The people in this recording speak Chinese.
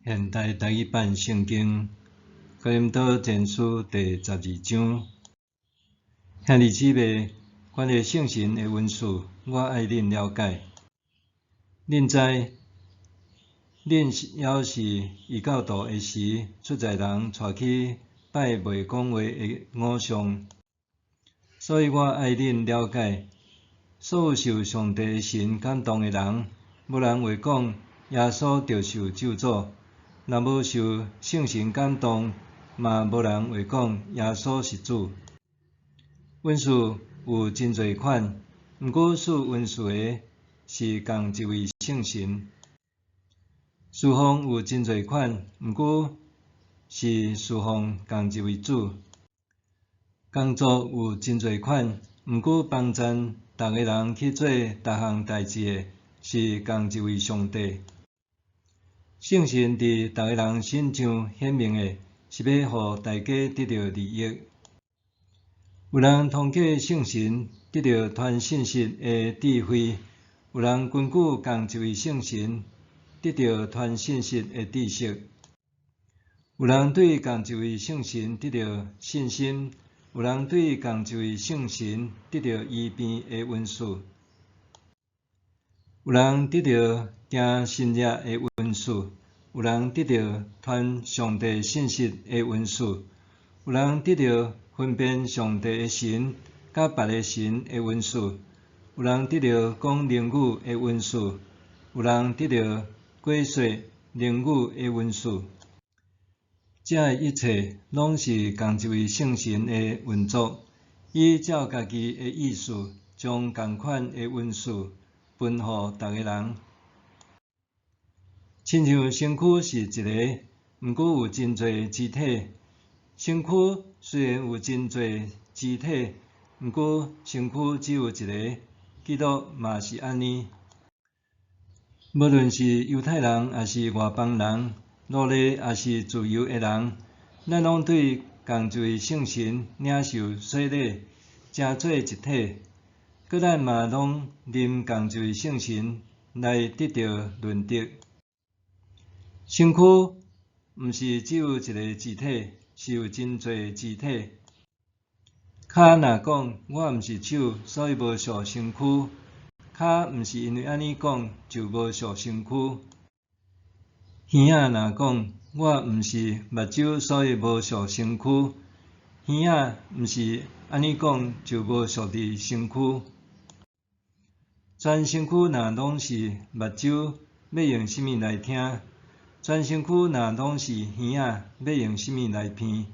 现代台语版圣经哥林多前书第12章。兄弟姊妹，关于圣神的恩赐，我爱恁了解。恁知，恁也是异教徒的时，出在人带去拜袂讲话的偶像，所以我爱恁了解。所有受上帝的神感动的人，无人会讲耶稣着受咒诅；若无受圣神感动，嘛无人会讲耶稣是主。恩赐有真侪款，毋过赐恩赐的是共一位圣神。侍奉有真侪款，毋过是侍奉共一位主。工作有真侪款，毋过帮赞逐个人去做逐项代志的是共一位上帝。圣神伫逐个人身上显明的，是要互大家得到利益。有人通过圣神得到传信息的智慧，有人根据共一位圣神得到传信息的知识。有人对共一位圣神得到信心，有人对共一位圣神得到医病的恩赐。有人得到行神业的恩赐，有人得到传上帝信息的恩赐，有人得到分辨上帝的神甲别个神的恩赐，有人得到讲灵语的恩赐，有人得到解说灵语的恩赐。这一切拢是共一位圣神的运作，伊照家己的意思，将同款的恩赐分予逐个人。亲像身躯是一个，毋过有真侪肢体。身躯虽然有真侪肢体，毋过身躯只有一个。基督嘛是安尼。无论是犹太人，还是外邦人，奴隶也是自由的人，咱拢对共一位圣神领受洗礼，成做一体。搁咱嘛拢啉共一位圣神来得到润德。身躯毋是只有一个肢体，是有真侪肢体。骹若讲我毋是手，所以无属身躯；骹毋是因为安尼讲，就无属身躯。耳仔若讲我毋是目睭，所以无属身躯；耳仔毋是安尼讲，就无属伫身躯。全身躯若拢是目睭，要用啥物来听？全身躯若拢是耳仔，要用啥物来闻？